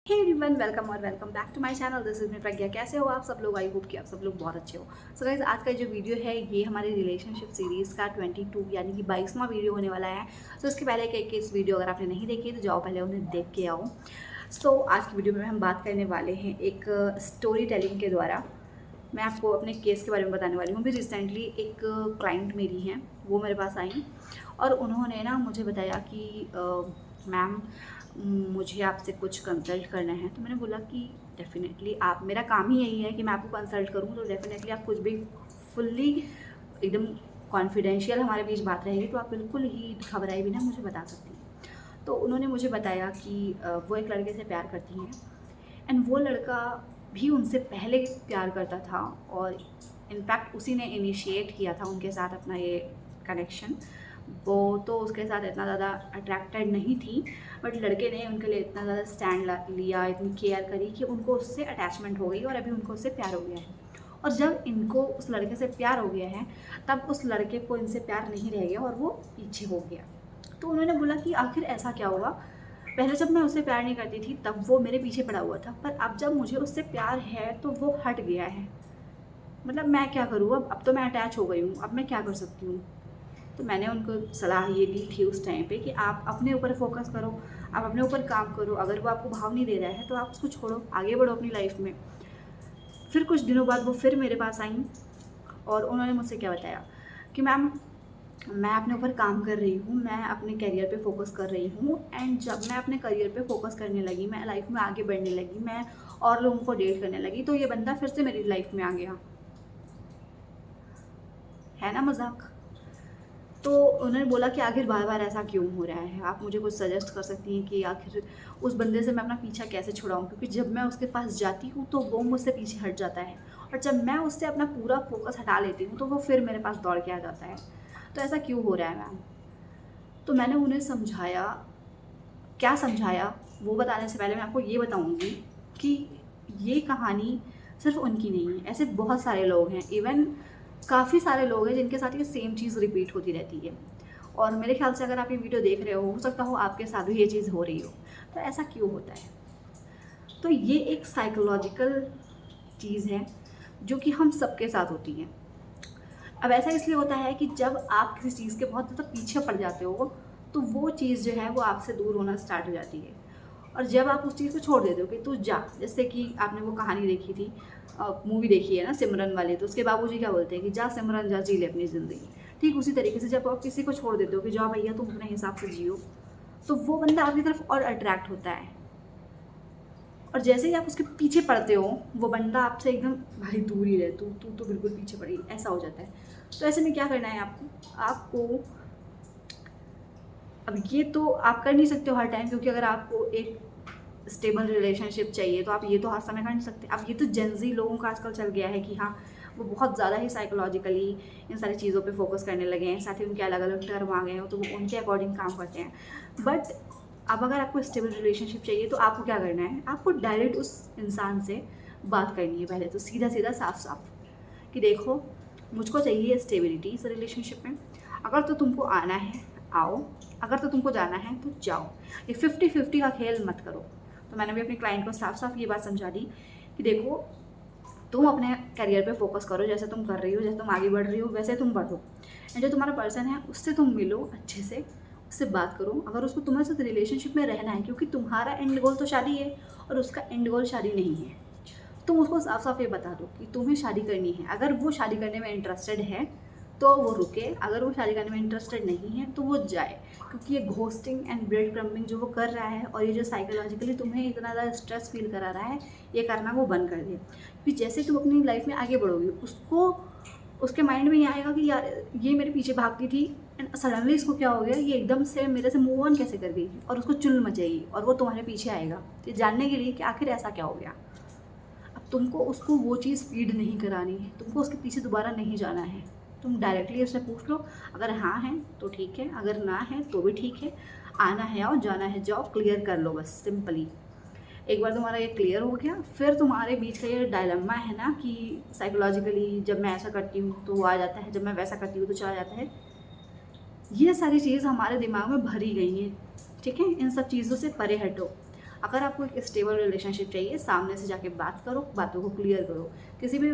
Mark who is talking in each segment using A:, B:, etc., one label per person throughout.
A: हे everyone, welcome और welcome back to my channel. This is me Pragya. कैसे हो आप सब लोग? आई होप कि आप सब लोग बहुत अच्छे हो। सो गाइस, आज का जो वीडियो है ये हमारे रिलेशनशिप सीरीज़ का 22 यानी कि 22वां वीडियो होने वाला है। सो इसके पहले के इस वीडियो अगर आपने नहीं देखी तो जाओ पहले उन्हें देख के आओ। सो आज की वीडियो में हम बात करने वाले हैं एक स्टोरी टेलिंग के द्वारा। मैं आपको अपने केस के बारे में बताने वाली हूँ। अभी रिसेंटली एक क्लाइंट मेरी हैं, वो मेरे पास आई और उन्होंने ना मुझे बताया कि मैम मुझे आपसे कुछ कंसल्ट करना है। तो मैंने बोला कि डेफ़िनेटली आप, मेरा काम ही यही है कि मैं आपको कंसल्ट करूँ, तो डेफ़िनेटली आप कुछ भी फुल्ली एकदम कॉन्फिडेंशियल हमारे बीच बात रहेगी तो आप बिल्कुल ही घबराए बिना मुझे बता सकती हैं। तो उन्होंने मुझे बताया कि वो एक लड़के से प्यार करती हैं एंड वो लड़का भी उनसे पहले प्यार करता था और इनफैक्ट उसी ने इनिशिएट किया था उनके साथ अपना ये कनेक्शन। वो तो उसके साथ इतना ज़्यादा अट्रैक्टेड नहीं थी, बट लड़के ने उनके लिए इतना ज़्यादा स्टैंड लिया, इतनी केयर करी कि उनको उससे अटैचमेंट हो गई और अभी उनको उससे प्यार हो गया है। और जब इनको उस लड़के से प्यार हो गया है तब उस लड़के को इनसे प्यार नहीं रह गया और वो पीछे हो गया। तो उन्होंने बोला कि आखिर ऐसा क्या हुआ? पहले जब मैं उससे प्यार नहीं करती थी तब वो मेरे पीछे पड़ा हुआ था, पर अब जब मुझे उससे प्यार है तो वो हट गया है। मतलब मैं क्या करूँ? अब तो मैं अटैच हो गई हूँ, अब मैं क्या कर सकती हूँ? तो मैंने उनको सलाह ये दी थी उस टाइम पे कि आप अपने ऊपर फ़ोकस करो, आप अपने ऊपर काम करो। अगर वो आपको भाव नहीं दे रहा है तो आप उसको छोड़ो, आगे बढ़ो अपनी लाइफ में। फिर कुछ दिनों बाद वो फिर मेरे पास आईं और उन्होंने मुझसे क्या बताया कि मैम मैं अपने ऊपर काम कर रही हूँ, मैं अपने करियर पे फ़ोकस कर रही हूँ एंड जब मैं अपने करियर पे फ़ोकस करने लगी, मैं लाइफ में आगे बढ़ने लगी, मैं और लोगों को डेट करने लगी, तो ये बंदा फिर से मेरी लाइफ में आ गया। है ना मज़ाक? तो उन्होंने बोला कि आखिर बार-बार ऐसा क्यों हो रहा है? आप मुझे कुछ सजेस्ट कर सकती हैं कि आखिर उस बंदे से मैं अपना पीछा कैसे छुड़ाऊँ? क्योंकि जब मैं उसके पास जाती हूँ तो वो मुझसे पीछे हट जाता है और जब मैं उससे अपना पूरा फ़ोकस हटा लेती हूँ तो वो फिर मेरे पास दौड़ के आ जाता है। तो ऐसा क्यों हो रहा है मैम? तो मैंने उन्हें समझाया, क्या समझाया वो बताने से पहले मैं आपको ये बताऊँगी कि ये कहानी सिर्फ़ उनकी नहीं है, ऐसे बहुत सारे लोग हैं। इवन काफ़ी सारे लोग हैं जिनके साथ ये सेम चीज़ रिपीट होती रहती है और मेरे ख़्याल से अगर आप ये वीडियो देख रहे हो सकता हो आपके साथ भी ये चीज़ हो रही हो। तो ऐसा क्यों होता है? तो ये एक साइकोलॉजिकल चीज़ है जो कि हम सबके साथ होती है। अब ऐसा इसलिए होता है कि जब आप किसी चीज़ के बहुत ज़्यादा पीछे पड़ जाते हो तो वो चीज़ जो है वो आपसे दूर होना स्टार्ट हो जाती है और जब आप उस चीज़ को छोड़ देते हो कि तू जा, जैसे कि आपने वो कहानी देखी थी, मूवी देखी है ना सिमरन वाली, तो उसके बाबूजी क्या बोलते हैं कि जा सिमरन जा, जी ले अपनी ज़िंदगी। ठीक उसी तरीके से जब आप किसी को छोड़ देते हो कि जाओ भैया तुम अपने हिसाब से जियो, तो वो बंदा आपकी तरफ और अट्रैक्ट होता है और जैसे ही आप उसके पीछे पड़ते हो वो बंदा आपसे एकदम भाई दूर ही रहे, तू तू तो बिल्कुल पीछे पड़ी, ऐसा हो जाता है। तो ऐसे में क्या करना है आपको? अब ये तो आप कर नहीं सकते हो हर टाइम, क्योंकि अगर आपको एक स्टेबल रिलेशनशिप चाहिए तो आप ये तो हर समय कर नहीं सकते। अब ये तो जेनज़ी लोगों का आजकल चल गया है कि हाँ, वो बहुत ज़्यादा ही साइकोलॉजिकली इन सारी चीज़ों पे फोकस करने लगे हैं, साथ ही उनके अलग-अलग टर्म आ गए हैं तो वो उनके अकॉर्डिंग काम करते हैं। बट अब अगर आपको स्टेबल रिलेशनशिप चाहिए तो आपको क्या करना है? आपको डायरेक्ट उस इंसान से बात करनी है पहले तो, सीधा-सीधा, साफ-साफ कि देखो मुझको चाहिए स्टेबिलिटी इस रिलेशनशिप में। अगर तो तुमको आना है आओ, अगर तो तुमको जाना है तो जाओ। ये 50-50 का खेल मत करो। तो मैंने भी अपने क्लाइंट को साफ-साफ ये बात समझा दी कि देखो तुम अपने करियर पे फ़ोकस करो, जैसे तुम कर रही हो, जैसे तुम आगे बढ़ रही हो वैसे तुम बढ़ो एंड जो तुम्हारा पर्सन है उससे तुम मिलो अच्छे से, उससे बात करो। अगर उसको तुम्हारे साथ रिलेशनशिप में रहना है, क्योंकि तुम्हारा एंड गोल तो शादी है और उसका एंड गोल शादी नहीं है, तुम उसको साफ-साफ ये बता दो कि तुम्हें शादी करनी है। अगर वो शादी करने में इंटरेस्टेड है तो वो रुके, अगर वो शादी करने में इंटरेस्टेड नहीं है तो वो जाए। क्योंकि ये घोस्टिंग एंड ब्रेड क्रम्बिंग जो वो कर रहा है और ये जो साइकोलॉजिकली तुम्हें इतना ज़्यादा स्ट्रेस फील करा रहा है, ये करना वो बंद कर दे। क्योंकि जैसे तुम अपनी लाइफ में आगे बढ़ोगी उसको, उसके माइंड में ये आएगा कि यार ये मेरे पीछे भागती थी एंड सडनली इसको क्या हो गया, ये एकदम से मेरे से मूव ऑन कैसे कर गई, और उसको चुल मचेगी और वो तुम्हारे पीछे आएगा ये जानने के लिए कि आखिर ऐसा क्या हो गया। अब तुमको उसको वो चीज़ फ़ीड नहीं करानी है, तुमको उसके पीछे दोबारा नहीं जाना है। तुम डायरेक्टली उससे पूछ लो, अगर हाँ है तो ठीक है, अगर ना है तो भी ठीक है। आना है आओ, जाना है जाओ, क्लियर कर लो बस सिंपली। एक बार तुम्हारा ये क्लियर हो गया, फिर तुम्हारे बीच का ये डायलेमा है ना कि साइकोलॉजिकली जब मैं ऐसा करती हूँ तो वो आ जाता है, जब मैं वैसा करती हूँ तो चला जाता है। ये सारी चीज़ हमारे दिमाग में भरी गई हैं, ठीक है? इन सब चीज़ों से परे हटो। अगर आपको एक स्टेबल रिलेशनशिप चाहिए, सामने से जाके बात करो, बातों को क्लियर करो। किसी भी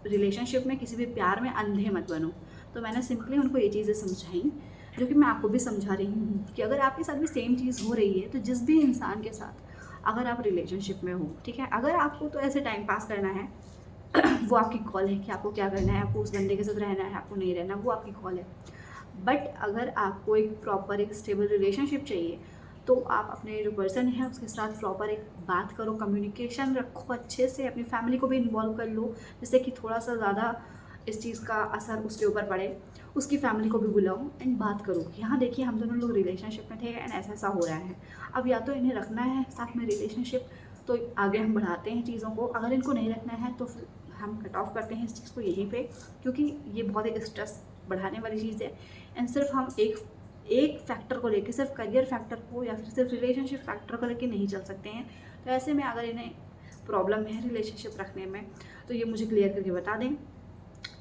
A: रिलेशनशिप में, किसी भी प्यार में अंधे मत बनो। तो मैंने सिंपली उनको ये चीज़ें समझाई, जो कि मैं आपको भी समझा रही हूँ कि अगर आपके साथ भी सेम चीज़ हो रही है तो जिस भी इंसान के साथ अगर आप रिलेशनशिप में हो, ठीक है, अगर आपको तो ऐसे टाइम पास करना है वो आपकी कॉल है कि आपको क्या करना है, आपको उस बंदे के साथ रहना है, आपको नहीं रहना, वो आपकी कॉल है। बट अगर आपको एक प्रॉपर एक स्टेबल रिलेशनशिप चाहिए तो आप अपने जो पर्सन है उसके साथ प्रॉपर एक बात करो, कम्युनिकेशन रखो अच्छे से, अपनी फैमिली को भी इन्वॉल्व कर लो, जिससे कि थोड़ा सा ज़्यादा इस चीज़ का असर उसके ऊपर पड़े। उसकी फैमिली को भी बुलाओ एंड बात करो कि हाँ देखिए, हम दोनों लोग रिलेशनशिप में थे एंड ऐसा ऐसा हो रहा है, अब या तो इन्हें रखना है साथ में रिलेशनशिप तो आगे हम बढ़ाते हैं चीज़ों को, अगर इनको नहीं रखना है तो फिर हम कट ऑफ करते हैं इस चीज़ को यहीं पे, क्योंकि ये बहुत एक स्ट्रेस बढ़ाने वाली चीज़ है। एंड सिर्फ हम एक फैक्टर को लेके, सिर्फ करियर फैक्टर को या फिर सिर्फ रिलेशनशिप फैक्टर को लेके नहीं चल सकते हैं। तो ऐसे में अगर इन्हें प्रॉब्लम है रिलेशनशिप रखने में तो ये मुझे क्लियर करके बता दें।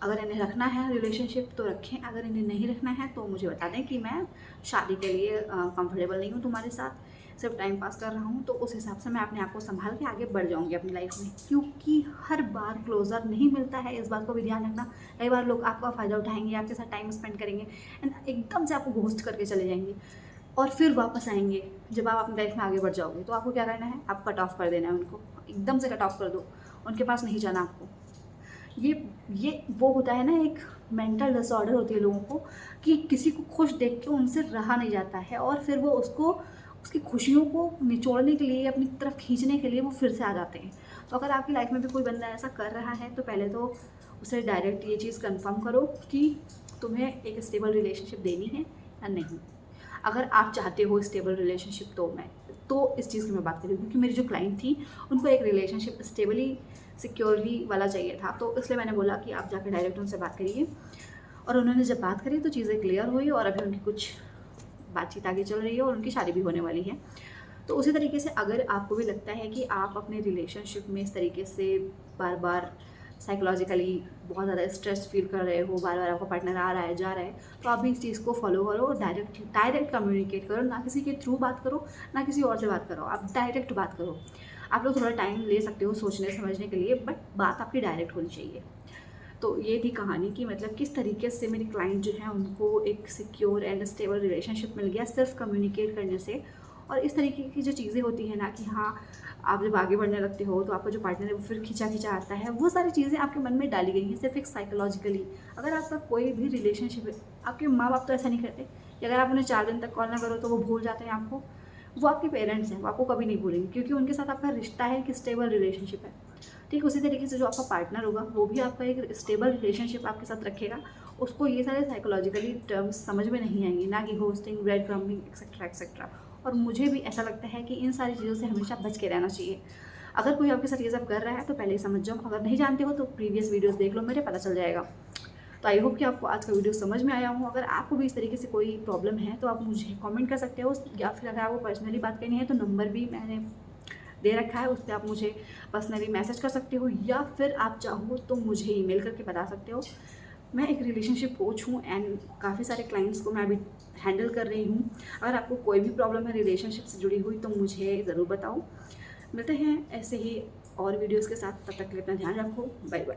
A: अगर इन्हें रखना है रिलेशनशिप तो रखें, अगर इन्हें नहीं रखना है तो मुझे बता दें कि मैं शादी के लिए कंफर्टेबल नहीं हूँ तुम्हारे साथ, सिर्फ टाइम पास कर रहा हूँ। तो उस हिसाब से मैं अपने आप को संभाल के आगे बढ़ जाऊँगी अपनी लाइफ में, क्योंकि हर बार क्लोजर नहीं मिलता है, इस बात को भी ध्यान रखना। कई बार लोग आपका फ़ायदा उठाएंगे, आपके साथ टाइम स्पेंड करेंगे एंड एकदम से आपको घोस्ट करके चले जाएंगे और फिर वापस आएंगे जब आप अपनी लाइफ में आगे बढ़ जाओगे। तो आपको क्या करना है, आप कट ऑफ कर देना है उनको, एकदम से कट ऑफ कर दो, उनके पास नहीं जाना आपको। ये वो होता है ना, एक मेंटल डिसऑर्डर होती है लोगों को कि किसी को खुश देख के उनसे रहा नहीं जाता है और फिर वो उसको उसकी खुशियों को निचोड़ने के लिए, अपनी तरफ खींचने के लिए वो फिर से आ जाते हैं। तो अगर आपकी लाइफ में भी कोई बंदा ऐसा कर रहा है तो पहले तो उसे डायरेक्ट ये चीज़ कंफर्म करो कि तुम्हें एक स्टेबल रिलेशनशिप देनी है या नहीं। अगर आप चाहते हो स्टेबल रिलेशनशिप तो इस चीज़ की मैं बात करूँ, क्योंकि मेरी जो क्लाइंट थी उनको एक रिलेशनशिप स्टेबली सिक्योरली वाला चाहिए था, तो इसलिए मैंने बोला कि आप जाकर डायरेक्ट उनसे बात करिए। और उन्होंने जब बात करी तो चीज़ें क्लियर हुई और अभी उनकी कुछ बातचीत आगे चल रही है और उनकी शादी भी होने वाली है। तो उसी तरीके से अगर आपको भी लगता है कि आप अपने रिलेशनशिप में इस तरीके से बार बार साइकोलॉजिकली बहुत ज़्यादा स्ट्रेस फील कर रहे हो, बार बार आपका पार्टनर आ रहा है जा रहा है, तो आप भी इस चीज़ को फॉलो करो और डायरेक्ट कम्युनिकेट करो, ना किसी के थ्रू बात करो, ना किसी और से बात करो, आप डायरेक्ट बात करो। आप लोग थोड़ा टाइम ले सकते हो सोचने समझने के लिए, बट बात आपकी डायरेक्ट होनी चाहिए। तो ये थी कहानी कि मतलब किस तरीके से मेरी क्लाइंट जो है उनको एक सिक्योर एंड स्टेबल रिलेशनशिप मिल गया सिर्फ कम्युनिकेट करने से। और इस तरीके की जो चीज़ें होती हैं ना कि हाँ, आप जब आगे बढ़ने लगते हो तो आपका जो पार्टनर है वो फिर खींचा खींचा आता है, वो सारी चीज़ें आपके मन में डाली गई हैं सिर्फ एक साइकोलॉजिकली। अगर आपका कोई भी रिलेशनशिप है, आपके माँ बाप तो ऐसा नहीं करते कि अगर आप उन्हें 4 दिन तक कॉल ना करो तो वो भूल जाते हैं आपको। वो आपके पेरेंट्स हैं, वो आपको कभी नहीं भूलेंगे, क्योंकि उनके साथ आपका रिश्ता है कि स्टेबल रिलेशनशिप है। ठीक उसी तरीके से जो आपका पार्टनर होगा वो भी आपका एक स्टेबल रिलेशनशिप आपके साथ रखेगा। उसको ये सारे साइकोलॉजिकली टर्म्स समझ में नहीं आएंगे, ना कि ghosting, bread crumbing etcetera etcetera. और मुझे भी ऐसा लगता है कि इन सारी चीज़ों से हमेशा बच के रहना चाहिए। अगर कोई आपके साथ ये सब कर रहा है तो पहले ही समझ जाओ, अगर नहीं जानते हो तो प्रीवियस वीडियोस देख लो, मेरे पता चल जाएगा। तो आई होप कि आपको आज का वीडियो समझ में आया हूँ। अगर आपको भी इस तरीके से कोई प्रॉब्लम है तो आप मुझे कमेंट कर सकते हो, या फिर अगर आपको पर्सनली बात करनी है तो नंबर भी मैंने दे रखा है, उस पर आप मुझे पर्सनली मैसेज कर सकते हो, या फिर आप चाहो तो मुझे ईमेल करके बता सकते हो। मैं एक रिलेशनशिप कोच हूँ एंड काफ़ी सारे क्लाइंट्स को मैं अभी हैंडल कर रही हूँ। अगर आपको कोई भी प्रॉब्लम है रिलेशनशिप से जुड़ी हुई तो मुझे ज़रूर बताओ। मिलते हैं ऐसे ही और वीडियोज़ के साथ, तब तक के लिए अपना ध्यान रखो। Bye bye.